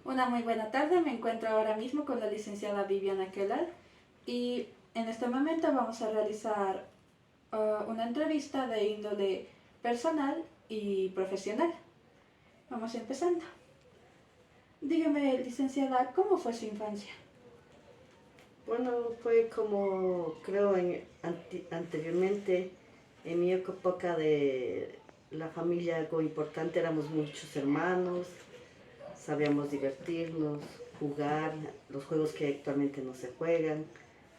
Una muy buena tarde, me encuentro ahora mismo con la licenciada Viviana Kellal y en este momento vamos a realizar una entrevista de índole personal y profesional. Vamos empezando. Dígame, licenciada, ¿cómo fue su infancia? Bueno, fue como creo anteriormente, en mi época de la familia algo importante, éramos muchos hermanos, sabíamos divertirnos, jugar, los juegos que actualmente no se juegan,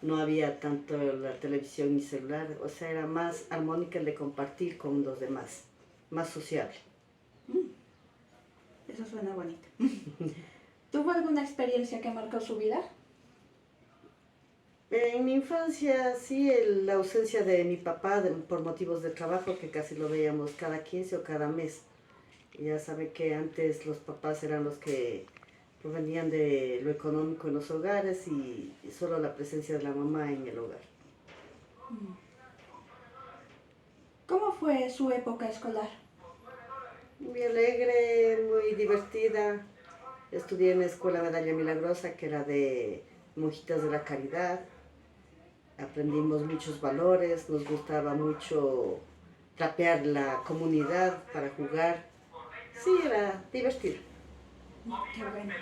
no había tanto la televisión ni celular, o sea, era más armónica el de compartir con los demás, más sociable. Mm, eso suena bonito. ¿Tuvo alguna experiencia que marcó su vida? En mi infancia, sí, la ausencia de mi papá por motivos de trabajo, que casi lo veíamos cada 15 o cada mes. Ya sabe que antes los papás eran los que provenían de lo económico en los hogares y solo la presencia de la mamá en el hogar. Mm. ¿Cómo fue su época escolar? Muy alegre, muy divertida. Estudié en la Escuela Medalla Milagrosa, que era de Monjitas de la Caridad. Aprendimos muchos valores, nos gustaba mucho trapear la comunidad para jugar. Sí, era divertido. Qué bueno.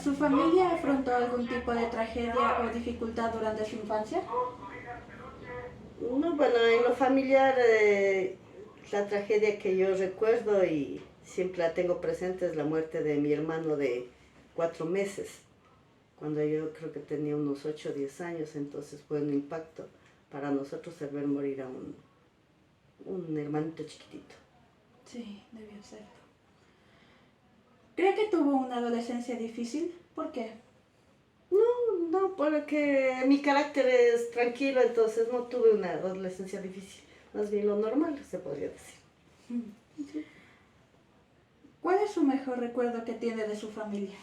¿Su familia afrontó algún tipo de tragedia o dificultad durante su infancia? No, bueno, en lo familiar, la tragedia que yo recuerdo y siempre la tengo presente es la muerte de mi hermano de 4 meses, cuando yo creo que tenía unos 8 o 10 años, entonces fue un impacto para nosotros el ver morir a un hermanito chiquitito. Sí, debió ser. ¿Cree que tuvo una adolescencia difícil? ¿Por qué? No, porque mi carácter es tranquilo, entonces no tuve una adolescencia difícil, más bien lo normal, se podría decir. ¿Cuál es su mejor recuerdo que tiene de su familia?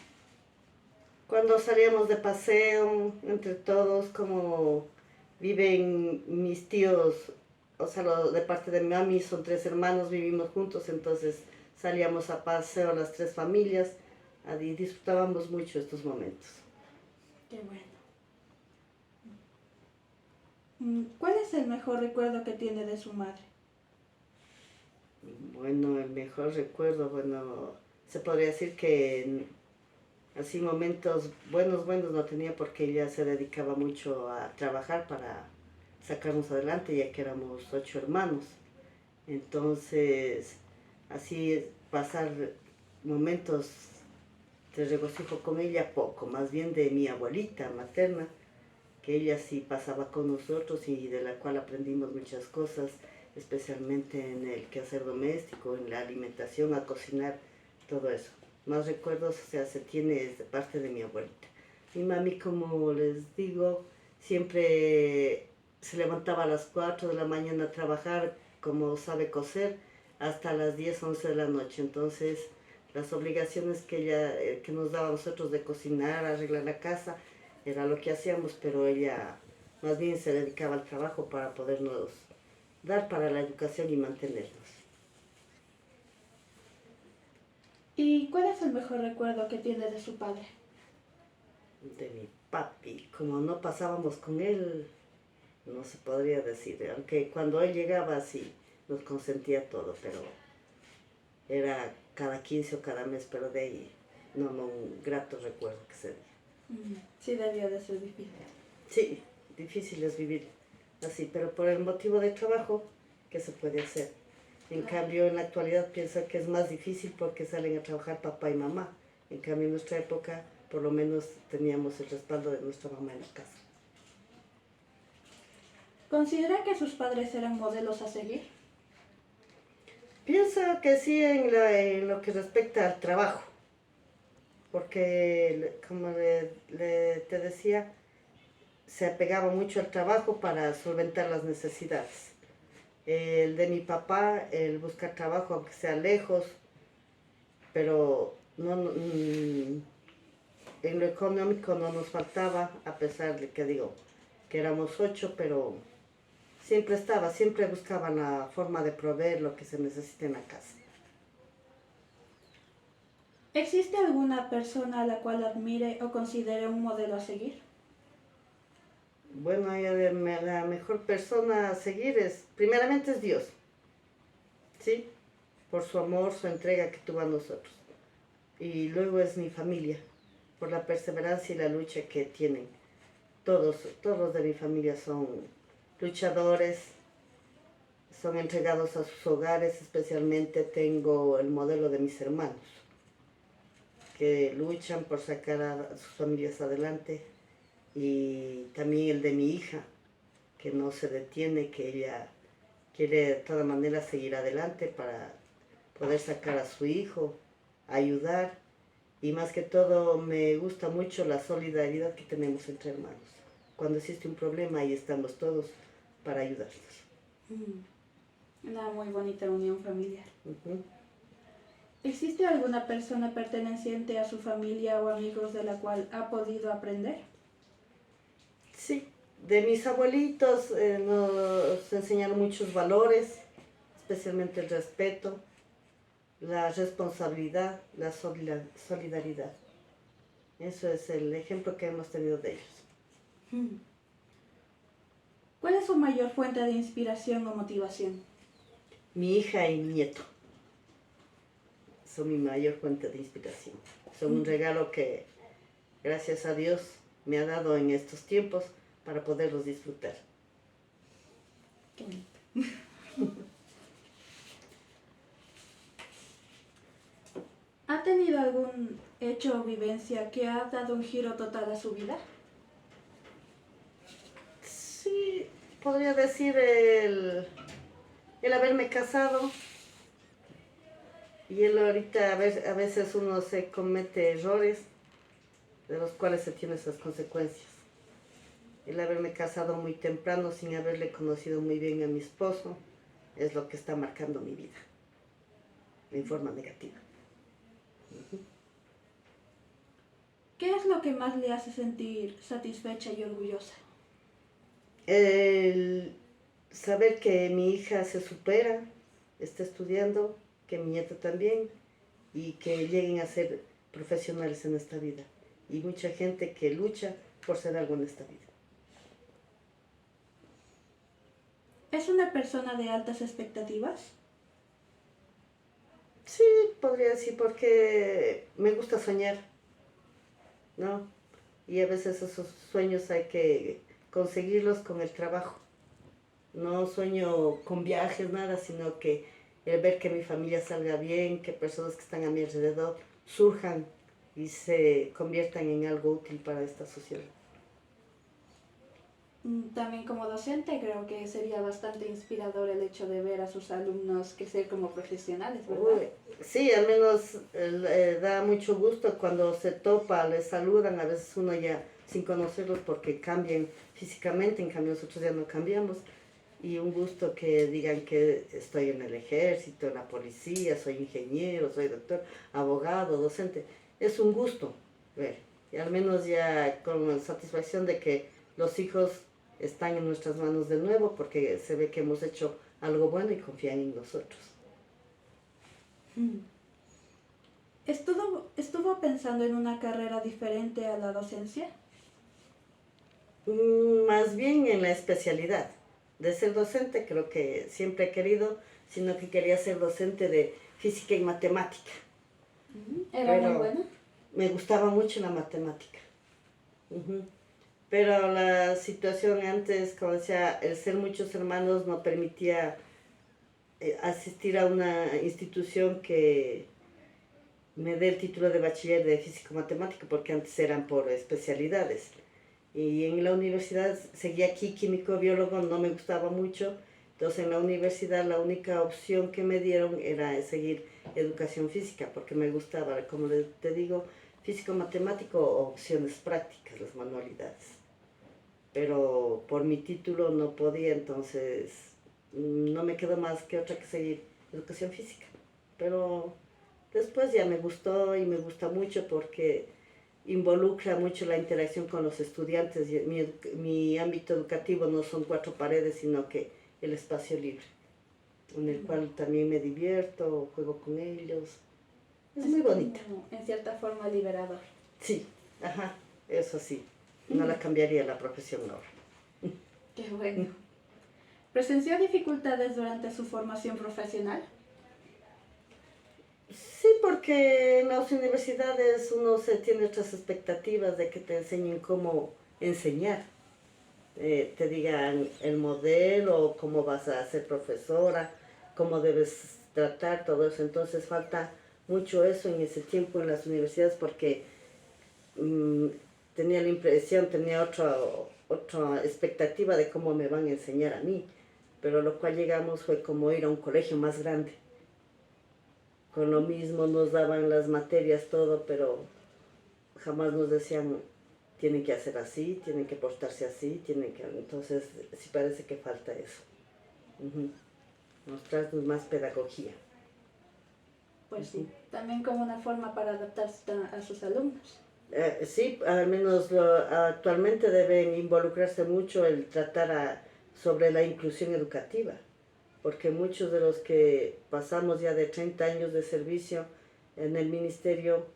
Cuando salíamos de paseo entre todos, como viven mis tíos, o sea, de parte de mi mami son 3 hermanos, vivimos juntos, entonces salíamos a paseo las 3 familias y disfrutábamos mucho estos momentos. Qué bueno. ¿Cuál es el mejor recuerdo que tiene de su madre? Bueno, el mejor recuerdo, bueno, se podría decir que así momentos buenos no tenía porque ella se dedicaba mucho a trabajar para sacarnos adelante, ya que éramos 8 hermanos. Entonces, así pasar momentos de regocijo con ella poco, más bien de mi abuelita materna, que ella sí pasaba con nosotros y de la cual aprendimos muchas cosas, especialmente en el quehacer doméstico, en la alimentación, a cocinar, todo eso. Más recuerdos, o sea, se tiene de parte de mi abuelita. Mi mami, como les digo, siempre se levantaba a las 4 de la mañana a trabajar, como sabe coser, hasta las 10 11 de la noche. Entonces, las obligaciones que ella, que nos daba a nosotros de cocinar, arreglar la casa, era lo que hacíamos, pero ella más bien se dedicaba al trabajo para podernos dar para la educación y mantenernos. ¿Y cuál es el mejor recuerdo que tiene de su padre? De mi papi, como no pasábamos con él, no se podría decir, aunque cuando él llegaba sí nos consentía todo, pero era cada 15 o cada mes, pero de ahí no un grato recuerdo que se dio. Sí, debió de ser difícil. Sí, difícil es vivir así, pero por el motivo de trabajo, ¿qué se puede hacer? En Claro. cambio, en la actualidad pienso que es más difícil porque salen a trabajar papá y mamá. En cambio, en nuestra época, por lo menos teníamos el respaldo de nuestra mamá en la casa. ¿Considera que sus padres eran modelos a seguir? Pienso que sí en lo que respecta al trabajo, porque como te decía, se apegaba mucho al trabajo para solventar las necesidades. El de mi papá, el buscar trabajo, aunque sea lejos, pero en lo económico no nos faltaba, a pesar de que digo que éramos 8, pero siempre buscaban la forma de proveer lo que se necesita en la casa. ¿Existe alguna persona a la cual admire o considere un modelo a seguir? Bueno, la mejor persona a seguir primeramente es Dios, ¿sí? Por su amor, su entrega que tuvo a nosotros. Y luego es mi familia, por la perseverancia y la lucha que tienen. Todos de mi familia son luchadores, son entregados a sus hogares, especialmente tengo el modelo de mis hermanos, que luchan por sacar a sus familias adelante, y también el de mi hija, que no se detiene, que ella quiere de todas maneras seguir adelante para poder sacar a su hijo, ayudar, y más que todo me gusta mucho la solidaridad que tenemos entre hermanos. Cuando existe un problema, ahí estamos todos para ayudarnos. Una muy bonita unión familiar. Uh-huh. ¿Existe alguna persona perteneciente a su familia o amigos de la cual ha podido aprender? Sí, de mis abuelitos nos enseñaron muchos valores, especialmente el respeto, la responsabilidad, la solidaridad. Eso es el ejemplo que hemos tenido de ellos. ¿Cuál es su mayor fuente de inspiración o motivación? Mi hija y mi nieto son mi mayor fuente de inspiración. Son un regalo que, gracias a Dios, me ha dado en estos tiempos para poderlos disfrutar. Qué bonito. ¿Ha tenido algún hecho o vivencia que ha dado un giro total a su vida? Sí, podría decir el haberme casado. Y él ahorita a veces uno se comete errores de los cuales se tienen esas consecuencias. El haberme casado muy temprano sin haberle conocido muy bien a mi esposo es lo que está marcando mi vida en forma negativa. ¿Qué es lo que más le hace sentir satisfecha y orgullosa? El saber que mi hija se supera, está estudiando, que mi nieto también, y que lleguen a ser profesionales en esta vida. Y mucha gente que lucha por ser algo en esta vida. ¿Es una persona de altas expectativas? Sí, podría decir, porque me gusta soñar, ¿no? Y a veces esos sueños hay que conseguirlos con el trabajo. No sueño con viajes, nada, sino que el ver que mi familia salga bien, que personas que están a mi alrededor surjan y se conviertan en algo útil para esta sociedad. También como docente creo que sería bastante inspirador el hecho de ver a sus alumnos crecer como profesionales, ¿verdad? Sí, al menos da mucho gusto cuando se topa, les saludan, a veces uno ya sin conocerlos porque cambian físicamente, en cambio nosotros ya no cambiamos. Y un gusto que digan que estoy en el ejército, en la policía, soy ingeniero, soy doctor, abogado, docente. Es un gusto ver, y al menos ya con satisfacción de que los hijos están en nuestras manos de nuevo porque se ve que hemos hecho algo bueno y confían en nosotros. ¿Estuvo pensando en una carrera diferente a la docencia? Más bien en la especialidad. De ser docente creo que siempre he querido, sino que quería ser docente de física y matemática. ¿Era muy buena? Me gustaba mucho la matemática. Pero la situación antes, como decía, el ser muchos hermanos no permitía asistir a una institución que me dé el título de bachiller de físico-matemática, porque antes eran por especialidades. Y en la universidad seguía aquí químico, biólogo, no me gustaba mucho. Entonces en la universidad la única opción que me dieron era seguir educación física, porque me gustaba, como te digo, físico-matemático o opciones prácticas, las manualidades. Pero por mi título no podía, entonces no me quedó más que otra que seguir educación física. Pero después ya me gustó y me gusta mucho porque involucra mucho la interacción con los estudiantes. Mi ámbito educativo no son 4 paredes, sino que el espacio libre, en el cual también me divierto, juego con ellos. Es muy bonita. Como, en cierta forma liberador. Sí, ajá, eso sí. No la cambiaría la profesión ahora. Qué bueno. ¿Presenció dificultades durante su formación profesional? Sí, porque en las universidades uno se tiene otras expectativas de que te enseñen cómo enseñar. Te digan el modelo, cómo vas a ser profesora, cómo debes tratar todo eso. Entonces falta mucho eso en ese tiempo en las universidades porque mm, tenía la impresión, tenía otra expectativa de cómo me van a enseñar a mí. Pero lo cual llegamos fue como ir a un colegio más grande. Con lo mismo nos daban las materias, todo, pero jamás nos decían, tienen que hacer así, tienen que portarse así, tienen que... Entonces, sí parece que falta eso. Ujú. Mostrarnos más pedagogía. Pues sí, también como una forma para adaptarse a sus alumnos. Sí, al menos actualmente deben involucrarse mucho el tratar sobre la inclusión educativa, porque muchos de los que pasamos ya de 30 años de servicio en el ministerio,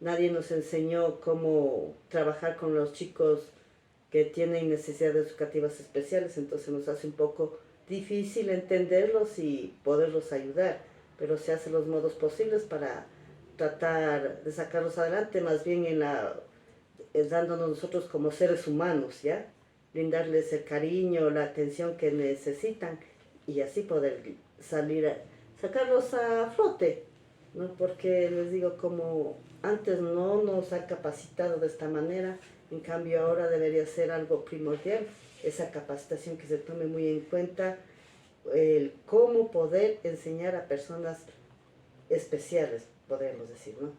nadie nos enseñó cómo trabajar con los chicos que tienen necesidades educativas especiales, entonces nos hace un poco difícil entenderlos y poderlos ayudar, pero se hacen los modos posibles para tratar de sacarlos adelante, más bien dándonos nosotros como seres humanos, ¿ya? Brindarles el cariño, la atención que necesitan y así poder sacarlos a flote, ¿no? Porque les digo, como antes no nos ha capacitado de esta manera, en cambio ahora debería ser algo primordial, esa capacitación que se tome muy en cuenta, el cómo poder enseñar a personas especiales, podríamos decir, ¿no?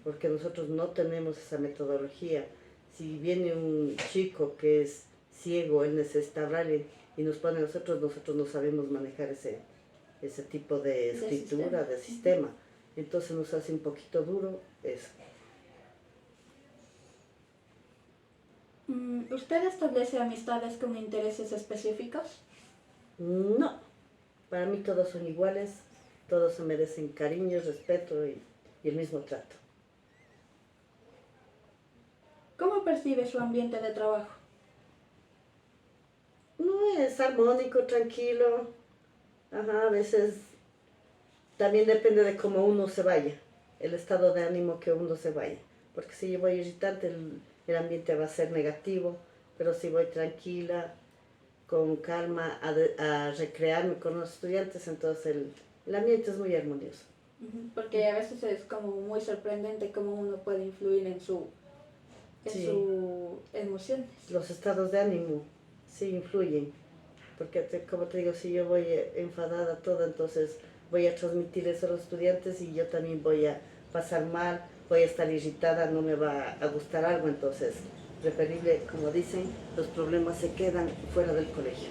Porque nosotros no tenemos esa metodología. Si viene un chico que es ciego, él necesita hablar y nos pone a nosotros no sabemos manejar ese tipo de escritura, de sistema. Entonces nos hace un poquito duro eso. ¿Usted establece amistades con intereses específicos? No, para mí todos son iguales, todos se merecen cariño, respeto y el mismo trato. ¿Cómo percibe su ambiente de trabajo? No, es armónico, tranquilo. Ajá, a veces también depende de cómo uno se vaya, el estado de ánimo que uno se vaya. Porque si yo voy irritante, el ambiente va a ser negativo, pero si voy tranquila, con calma, a recrearme con los estudiantes, entonces el ambiente es muy armonioso. Porque a veces es como muy sorprendente cómo uno puede influir en sus emociones. Los estados de ánimo sí influyen, porque como te digo, si yo voy enfadada toda, entonces voy a transmitir eso a los estudiantes y yo también voy a pasar mal, voy a estar irritada, no me va a gustar algo, entonces preferible, como dicen, los problemas se quedan fuera del colegio.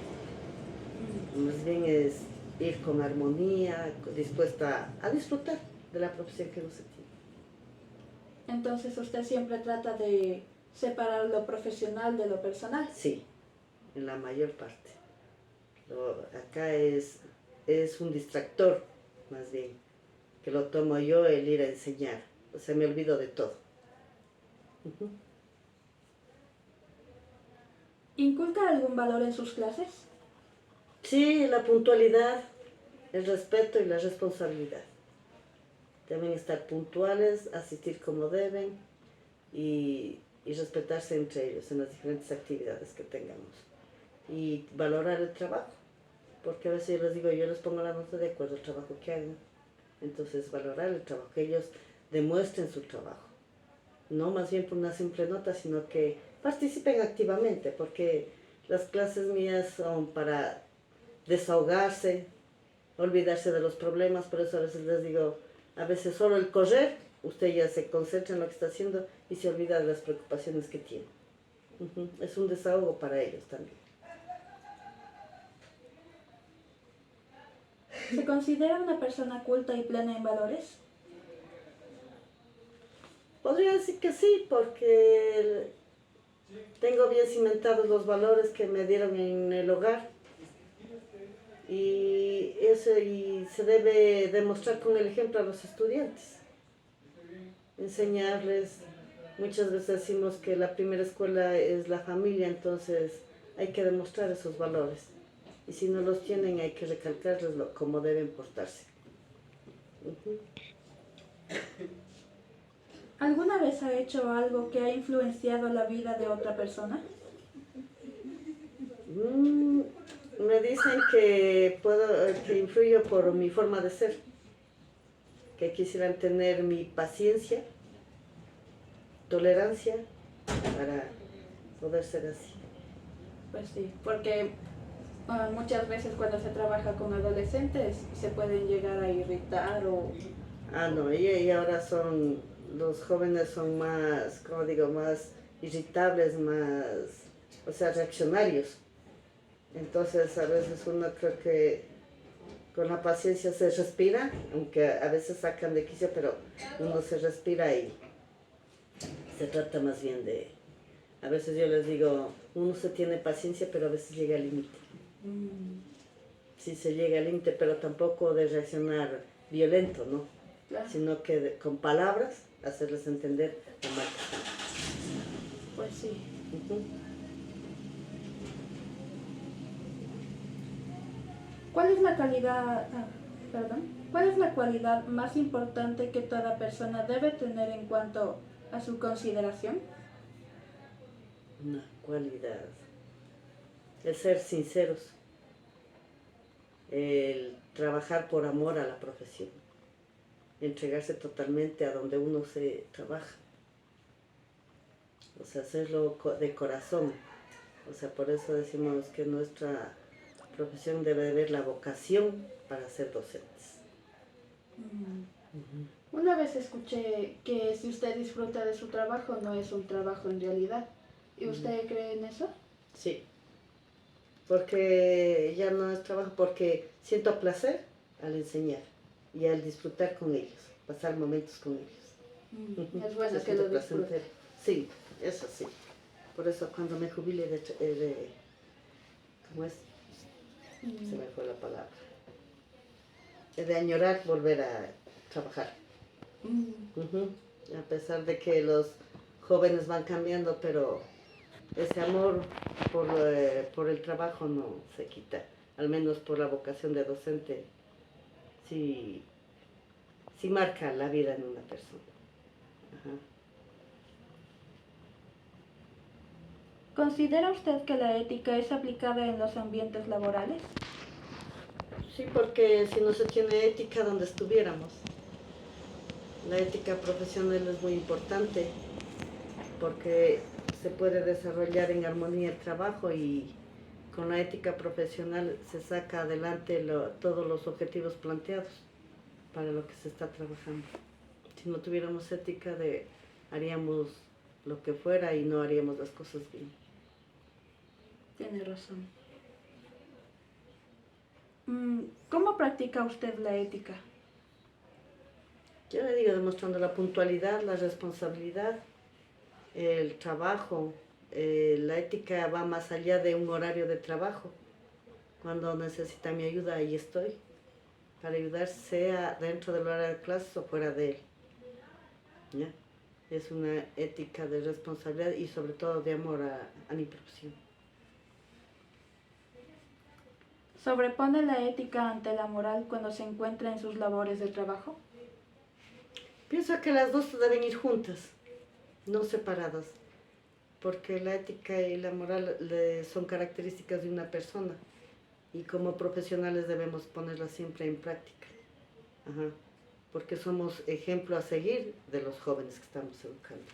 Más bien es ir con armonía, dispuesta a disfrutar de la profesión que uno se tiene. Entonces usted siempre trata de separar lo profesional de lo personal. Sí, en la mayor parte. Acá es un distractor, más bien, que lo tomo yo el ir a enseñar. O sea, me olvido de todo. ¿Inculca algún valor en sus clases? Sí, la puntualidad, el respeto y la responsabilidad. Deben estar puntuales, asistir como deben y respetarse entre ellos en las diferentes actividades que tengamos. Y valorar el trabajo, porque a veces yo les digo, yo les pongo la nota de acuerdo al trabajo que hagan. Entonces, valorar el trabajo, que ellos demuestren su trabajo. No más bien por una simple nota, sino que participen activamente, porque las clases mías son para desahogarse, olvidarse de los problemas, por eso a veces les digo, a veces solo el correr, usted ya se concentra en lo que está haciendo y se olvida de las preocupaciones que tiene. Es un desahogo para ellos también. ¿Se considera una persona culta y plena en valores? Podría decir que sí, porque tengo bien cimentados los valores que me dieron en el hogar y se debe demostrar con el ejemplo a los estudiantes. enseñarles. Muchas veces decimos que la primera escuela es la familia, entonces hay que demostrar esos valores. Y si no los tienen, hay que recalcarles cómo deben portarse. ¿Alguna vez ha hecho algo que ha influenciado la vida de otra persona? Me dicen que influyo por mi forma de ser, que quisieran tener mi paciencia, tolerancia para poder ser así. Pues sí, porque muchas veces cuando se trabaja con adolescentes se pueden llegar a irritar o... No, y ahora los jóvenes son más, como digo, más irritables, más, o sea, reaccionarios. Entonces a veces uno creo que con la paciencia se respira, aunque a veces sacan de quicio, pero uno se respira y se trata más bien de... A veces yo les digo, uno se tiene paciencia, pero a veces llega al límite. Sí se llega al límite, pero tampoco de reaccionar violento, ¿no? Claro. Sino que con palabras hacerles entender lo mal que están. Pues sí. ¿Cuál es la ¿Cuál es la cualidad más importante que toda persona debe tener en cuanto a su consideración? Una cualidad. El ser sinceros. El trabajar por amor a la profesión. Entregarse totalmente a donde uno se trabaja. O sea, hacerlo de corazón. O sea, por eso decimos que nuestra profesión debe ver la vocación para ser docentes. Una vez escuché que si usted disfruta de su trabajo, no es un trabajo en realidad. ¿Y usted cree en eso? Sí, porque ya no es trabajo, porque siento placer al enseñar y al disfrutar con ellos, pasar momentos con ellos. Es bueno Se que lo siente disfrute. placentero. Sí, eso sí. Por eso cuando me jubile ¿cómo es? Se me fue la palabra. De añorar volver a trabajar. A pesar de que los jóvenes van cambiando, pero ese amor por el trabajo no se quita. Al menos por la vocación de docente, sí marca la vida en una persona. ¿Considera usted que la ética es aplicada en los ambientes laborales? Sí, porque si no se tiene ética, ¿dónde estuviéramos? La ética profesional es muy importante porque se puede desarrollar en armonía el trabajo y con la ética profesional se saca adelante todos los objetivos planteados para lo que se está trabajando. Si no tuviéramos ética, haríamos lo que fuera y no haríamos las cosas bien. Tiene razón. ¿Cómo practica usted la ética? Yo le digo, demostrando la puntualidad, la responsabilidad, el trabajo. La ética va más allá de un horario de trabajo. Cuando necesita mi ayuda, ahí estoy. Para ayudar, sea dentro del horario de clases o fuera de él. ¿Ya? Es una ética de responsabilidad y sobre todo de amor a mi profesión. ¿Sobrepone la ética ante la moral cuando se encuentra en sus labores de trabajo? Pienso que las dos deben ir juntas, no separadas, porque la ética y la moral son características de una persona y como profesionales debemos ponerlas siempre en práctica, porque somos ejemplo a seguir de los jóvenes que estamos educando.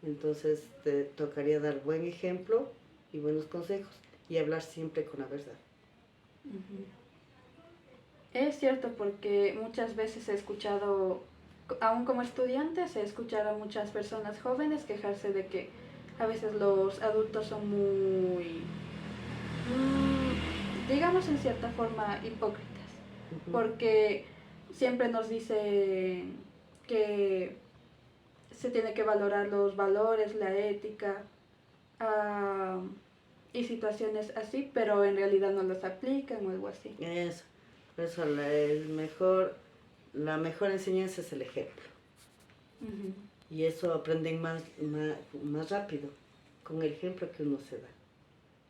Entonces te tocaría dar buen ejemplo y buenos consejos y hablar siempre con la verdad. Es cierto, porque muchas veces he escuchado, aún como estudiantes, he escuchado a muchas personas jóvenes quejarse de que a veces los adultos son muy, digamos en cierta forma, hipócritas, porque siempre nos dicen que se tiene que valorar los valores, la ética, y situaciones así, pero en realidad no las aplican o algo así. Eso, por eso la mejor enseñanza es el ejemplo. Y eso aprenden más rápido, con el ejemplo que uno se da.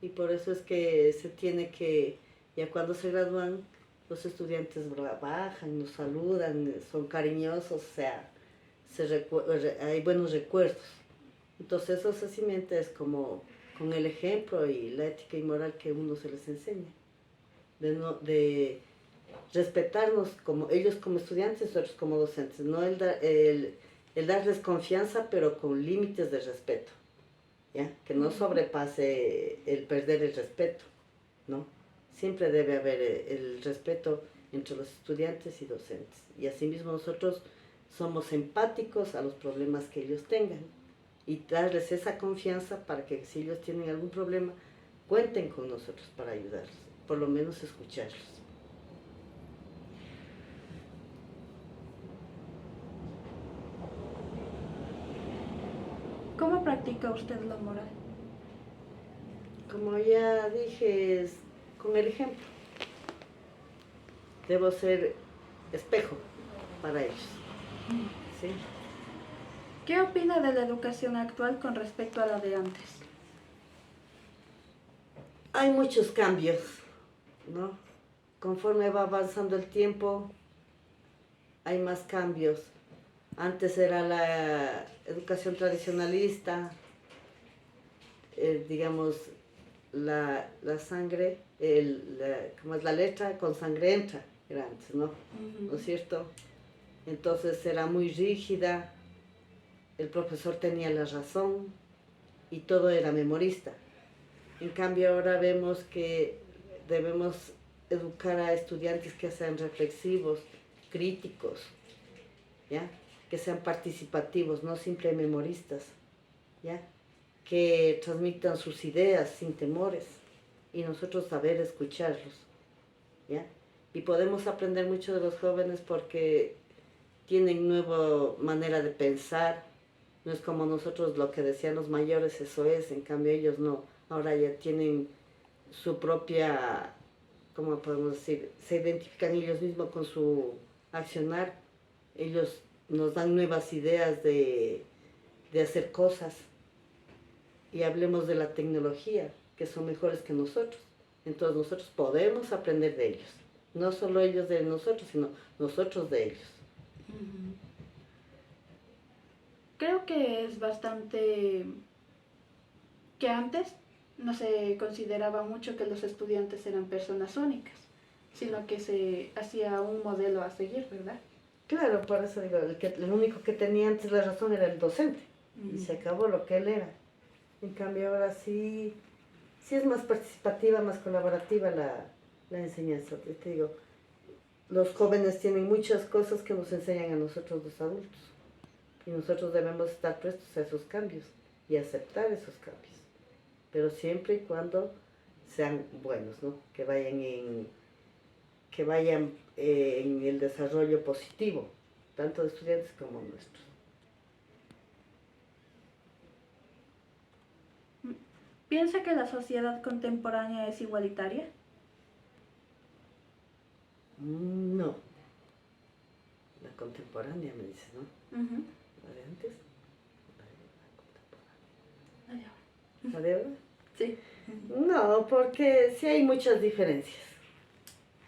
Y por eso es que se tiene que, ya cuando se gradúan, los estudiantes bajan, nos saludan, son cariñosos, o sea, hay buenos recuerdos. Entonces eso se cimienta es como con el ejemplo y la ética y moral que uno se les enseña. De respetarnos como ellos como estudiantes, nosotros como docentes. No el darles confianza, pero con límites de respeto. ¿Ya? Que no sobrepase el perder el respeto, ¿no? Siempre debe haber el respeto entre los estudiantes y docentes. Y asimismo nosotros somos empáticos a los problemas que ellos tengan y darles esa confianza para que si ellos tienen algún problema, cuenten con nosotros para ayudarlos, por lo menos escucharlos. ¿Cómo practica usted la moral? Como ya dije, es con el ejemplo. Debo ser espejo para ellos. ¿Sí? ¿Qué opina de la educación actual con respecto a la de antes? Hay muchos cambios, ¿no? Conforme va avanzando el tiempo, hay más cambios. Antes era la educación tradicionalista, digamos, la sangre, como es la letra, con sangre entra, era antes, ¿no? ¿No es cierto? Entonces era muy rígida, el profesor tenía la razón y todo era memorista. En cambio ahora vemos que debemos educar a estudiantes que sean reflexivos, críticos, ¿ya? Que sean participativos, no simples memoristas, ¿ya? Que transmitan sus ideas sin temores y nosotros saber escucharlos, ¿ya? Y podemos aprender mucho de los jóvenes porque tienen nueva manera de pensar, no es como nosotros lo que decían los mayores, eso es, en cambio ellos no, ahora ya tienen su propia, ¿cómo podemos decir? Se identifican ellos mismos con su accionar, ellos nos dan nuevas ideas de hacer cosas. Y hablemos de la tecnología, que son mejores que nosotros. Entonces nosotros podemos aprender de ellos. No solo ellos de nosotros, sino nosotros de ellos. Creo que es bastante que antes no se consideraba mucho que los estudiantes eran personas únicas, sino que se hacía un modelo a seguir, ¿verdad? Claro, por eso digo, el único que tenía antes la razón era el docente. Y se acabó lo que él era. En cambio ahora sí es más participativa, más colaborativa la enseñanza. Te digo, los jóvenes tienen muchas cosas que nos enseñan a nosotros los adultos. Y nosotros debemos estar prestos a esos cambios y aceptar esos cambios. Pero siempre y cuando sean buenos, ¿no? Que vayan en el desarrollo positivo, tanto de estudiantes como nuestros. ¿Piensa que la sociedad contemporánea es igualitaria? No. La contemporánea me dices, ¿no? ¿La de antes? La de ahora. ¿La de ahora? Sí. No, porque sí hay muchas diferencias,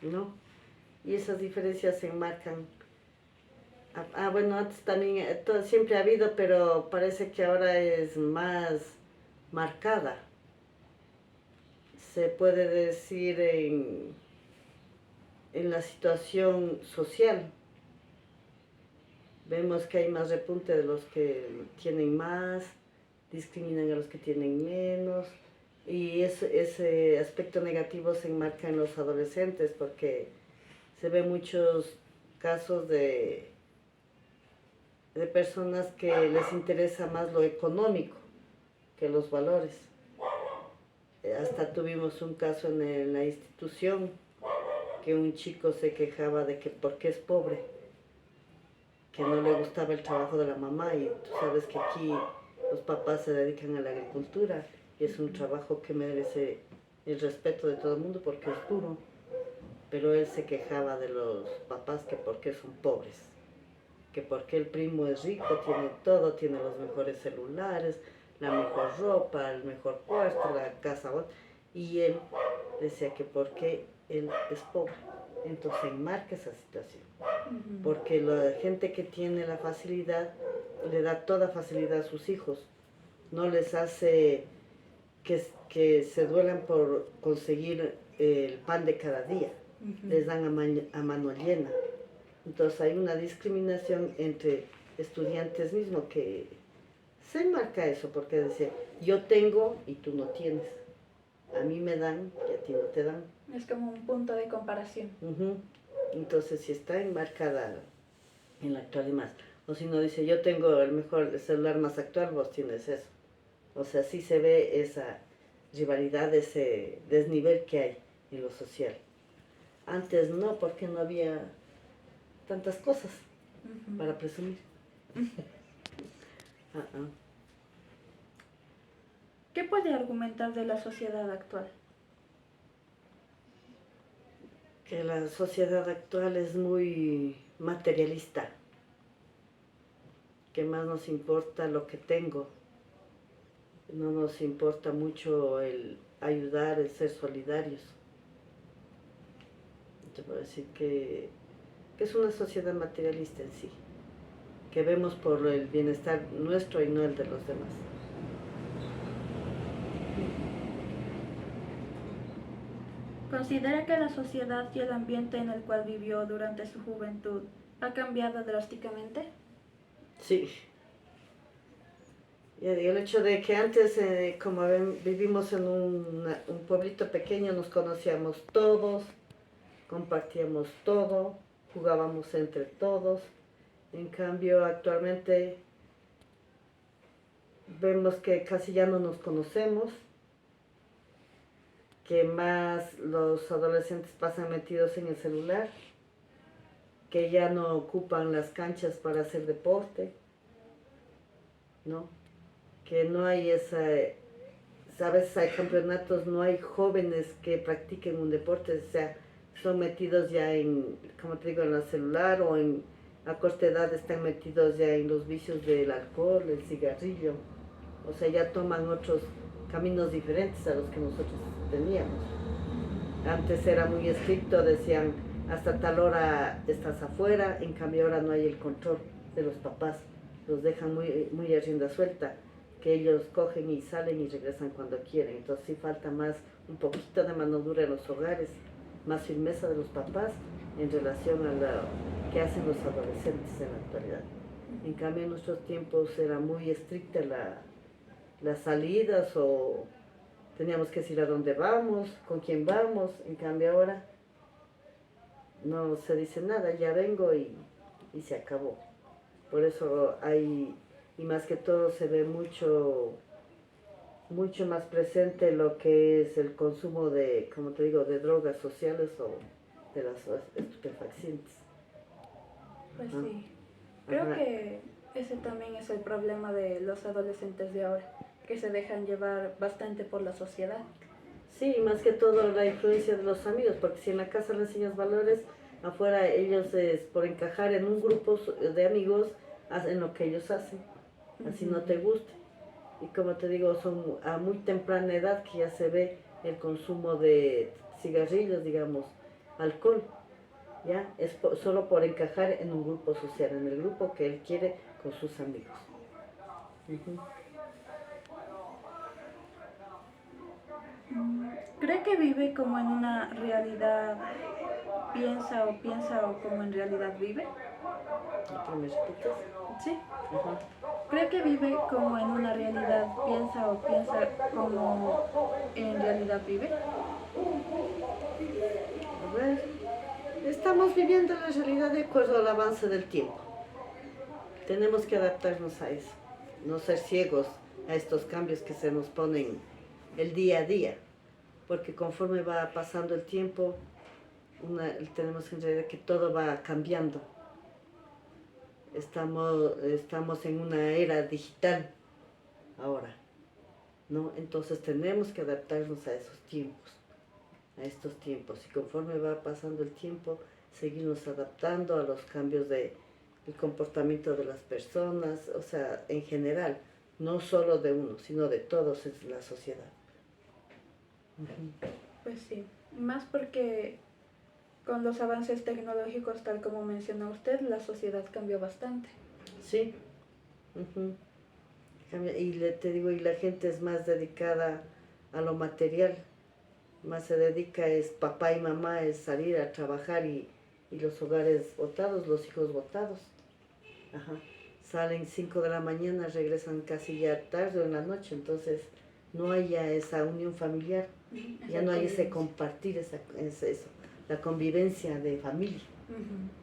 ¿no? Y esas diferencias se enmarcan. Bueno, antes también siempre ha habido, pero parece que ahora es más marcada. Se puede decir en la situación social. Vemos que hay más repunte de los que tienen más, discriminan a los que tienen menos, y ese aspecto negativo se enmarca en los adolescentes porque se ven muchos casos de personas que les interesa más lo económico que los valores. Hasta tuvimos un caso en la institución que un chico se quejaba de que porque es pobre, que no le gustaba el trabajo de la mamá, y tú sabes que aquí los papás se dedican a la agricultura y es un trabajo que merece el respeto de todo el mundo porque es duro, pero él se quejaba de los papás que porque son pobres. que porque el primo es rico, tiene todo, tiene los mejores celulares, la mejor ropa, el mejor cuarto, la casa, y él decía que porque él es pobre. Entonces enmarca esa situación, porque la gente que tiene la facilidad le da toda facilidad a sus hijos, no les hace que se duelan por conseguir el pan de cada día, les dan a mano llena. Entonces hay una discriminación entre estudiantes mismos que se enmarca eso, porque dice, yo tengo y tú no tienes, a mí me dan y a ti no te dan. Es como un punto de comparación. Entonces si está enmarcada en la actualidad más, o si no dice, yo tengo el mejor celular más actual, vos tienes eso. O sea, sí se ve esa rivalidad, ese desnivel que hay en lo social. Antes no, porque no había tantas cosas para presumir. ¿Qué puede argumentar de la sociedad actual? Que la sociedad actual es muy materialista, que más nos importa lo que tengo, no nos importa mucho el ayudar, el ser solidarios. Te puedo decir que es una sociedad materialista en sí, que vemos por el bienestar nuestro y no el de los demás. ¿Considera que la sociedad y el ambiente en el cual vivió durante su juventud ha cambiado drásticamente? Sí. Y el hecho de que antes, como vivimos en un pueblito pequeño, nos conocíamos todos, compartíamos todo, jugábamos entre todos. En cambio, actualmente vemos que casi ya no nos conocemos, que más los adolescentes pasan metidos en el celular, que ya no ocupan las canchas para hacer deporte, ¿no? Que no hay esa, a veces hay campeonatos, no hay jóvenes que practiquen un deporte, o sea, son metidos ya en, como te digo, en el celular o a corta edad están metidos ya en los vicios del alcohol, el cigarrillo, o sea, ya toman otros caminos diferentes a los que nosotros teníamos. Antes era muy estricto, decían hasta tal hora estás afuera, en cambio ahora no hay el control de los papás, los dejan muy a rienda suelta, que ellos cogen y salen y regresan cuando quieren. Entonces sí falta más, un poquito de mano dura en los hogares, más firmeza de los papás en relación a lo que hacen los adolescentes en la actualidad. En cambio en nuestros tiempos era muy estricta las salidas o teníamos que decir a dónde vamos, con quién vamos. En cambio ahora no se dice nada, ya vengo y se acabó. Por eso hay, y más que todo se ve mucho más presente lo que es el consumo de, como te digo, de drogas sociales o de las estupefacientes. Pues sí, creo que ese también es el problema de los adolescentes de ahora, que se dejan llevar bastante por la sociedad. Sí, más que todo la influencia de los amigos, porque si en la casa les enseñas valores, afuera ellos por encajar en un grupo de amigos hacen lo que ellos hacen, así no te guste. Y como te digo, son a muy temprana edad que ya se ve el consumo de cigarrillos, digamos, alcohol, ¿ya? Es solo por encajar en un grupo social, en el grupo que él quiere con sus amigos. ¿Cree que vive como en una realidad, piensa o como en realidad vive? ¿Me repites? Sí. ¿Cree que vive como en una realidad, piensa como en realidad vive? A ver, estamos viviendo la realidad de acuerdo al avance del tiempo. Tenemos que adaptarnos a eso, no ser ciegos a estos cambios que se nos ponen el día a día, porque conforme va pasando el tiempo, tenemos en realidad que todo va cambiando. Estamos en una era digital ahora, ¿no? Entonces tenemos que adaptarnos a esos tiempos, a estos tiempos, y conforme va pasando el tiempo, seguirnos adaptando a los cambios de el comportamiento de las personas, o sea, en general, no solo de uno, sino de todos en la sociedad. Pues sí, más porque con los avances tecnológicos, tal como mencionó usted, la sociedad cambió bastante. Sí. Y te digo, y la gente es más dedicada a lo material, más se dedica, es papá y mamá, es salir a trabajar y los hogares botados, los hijos botados. Ajá. Salen 5 de la mañana, regresan casi ya tarde o en la noche, entonces no hay ya esa unión familiar, ya no hay ese compartir, eso, la convivencia de familia.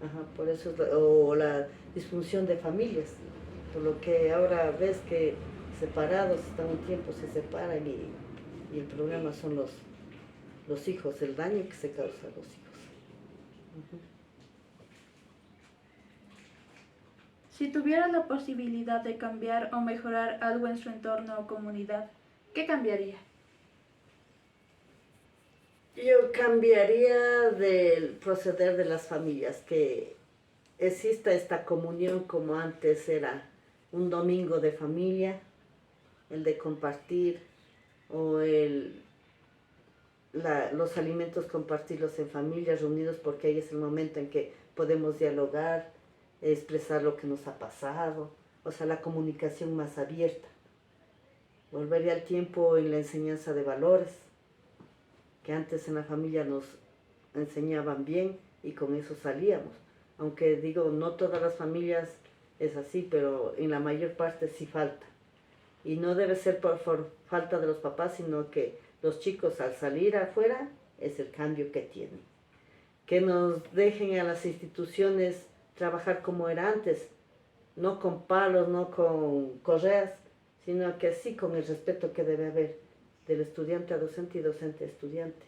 Ajá, por eso, o la disfunción de familias, por lo que ahora ves que separados están un tiempo, se separan y el problema son los hijos, el daño que se causa a los hijos. Si tuviera la posibilidad de cambiar o mejorar algo en su entorno o comunidad, ¿qué cambiaría? Yo cambiaría del proceder de las familias, que exista esta comunión como antes era un domingo de familia, el de compartir, o los alimentos compartirlos en familia, reunidos, porque ahí es el momento en que podemos dialogar, expresar lo que nos ha pasado, o sea, la comunicación más abierta. Volvería al tiempo en la enseñanza de valores, que antes en la familia nos enseñaban bien y con eso salíamos. Aunque digo, no todas las familias es así, pero en la mayor parte sí falta. Y no debe ser por falta de los papás, sino que los chicos al salir afuera es el cambio que tienen. Que nos dejen a las instituciones trabajar como era antes, no con palos, no con correas, sino que sí con el respeto que debe haber del estudiante a docente y docente a estudiante.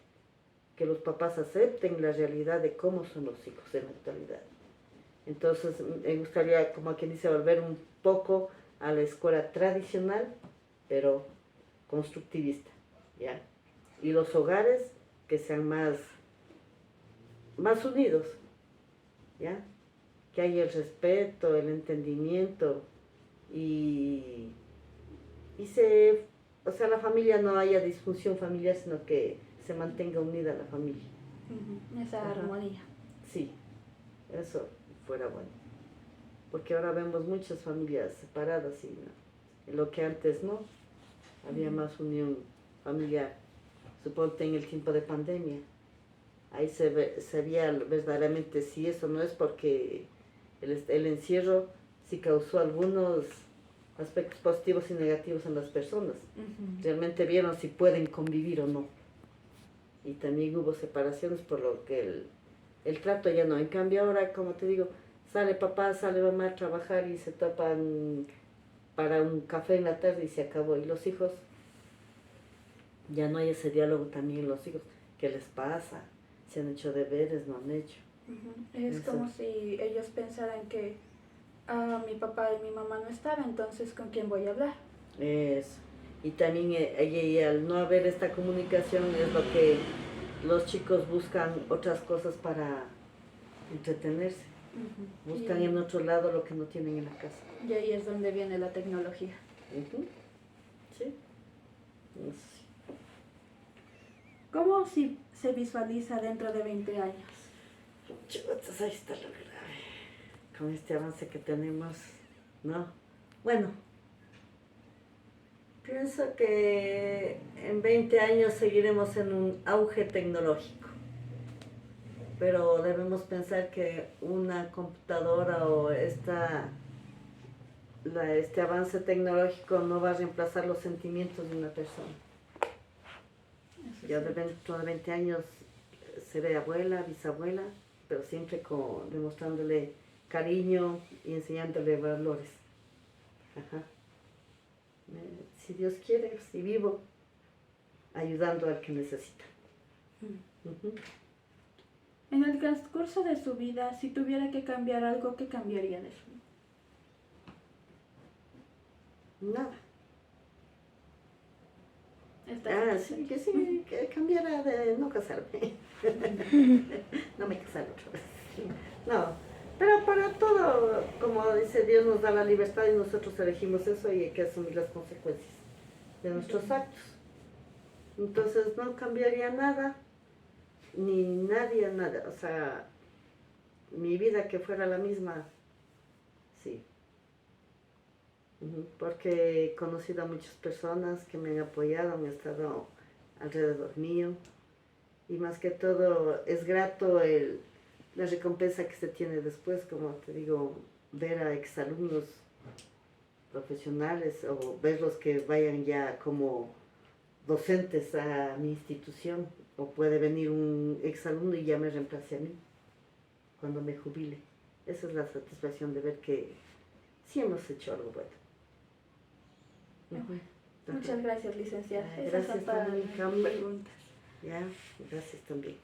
Que los papás acepten la realidad de cómo son los hijos en la actualidad. Entonces me gustaría, como quien dice, volver un poco a la escuela tradicional, pero constructivista, ¿ya? Y los hogares que sean más unidos, ¿ya? Que haya el respeto, el entendimiento o sea, la familia no haya disfunción familiar, sino que se mantenga unida la familia. Esa armonía. Sí, eso fuera bueno. Porque ahora vemos muchas familias separadas y lo que antes no, había más unión familiar. Suponte en el tiempo de pandemia, ahí se veía verdaderamente si eso no es porque el encierro sí causó algunos aspectos positivos y negativos en las personas. Realmente vieron si pueden convivir o no. Y también hubo separaciones por lo que el trato ya no. En cambio ahora, como te digo, sale papá, sale mamá a trabajar y se topan para un café en la tarde y se acabó. Y los hijos, ya no hay ese diálogo también en los hijos. ¿Qué les pasa? ¿Se han hecho deberes? ¿No han hecho? Es como si ellos pensaran que mi papá y mi mamá no estaban, entonces ¿con quién voy a hablar? Eso. Y también y al no haber esta comunicación es lo que los chicos buscan otras cosas para entretenerse. Buscan en otro lado lo que no tienen en la casa. Y ahí es donde viene la tecnología. Sí. ¿Cómo se visualiza dentro de 20 años? Chutas, ahí está lo grave. Con este avance que tenemos, ¿no? Bueno, pienso que en 20 años seguiremos en un auge tecnológico, pero debemos pensar que una computadora o este avance tecnológico no va a reemplazar los sentimientos de una persona. Ya dentro de 20 años seré abuela, bisabuela, pero siempre demostrándole cariño y enseñándole valores. Ajá. Si Dios quiere, si vivo, ayudando al que necesita. En el transcurso de su vida, si tuviera que cambiar algo, ¿qué cambiaría de su vida? Nada. Sí, que cambiara de no casarme. No me casaré otra vez. No, Pero para todo, como dice Dios, nos da la libertad y nosotros elegimos eso y hay que asumir las consecuencias de nuestros actos. Entonces no cambiaría nada, ni nadie, nada. O sea, mi vida que fuera la misma, sí. Porque he conocido a muchas personas que me han apoyado, han estado alrededor mío. Y más que todo es grato la recompensa que se tiene después, como te digo, ver a exalumnos profesionales o verlos que vayan ya como docentes a mi institución, o puede venir un exalumno y ya me reemplace a mí cuando me jubile. Esa es la satisfacción de ver que sí hemos hecho algo bueno. Muchas gracias, licenciada. Gracias Esas son todas también, mis Camila. preguntas. Ya, gracias también.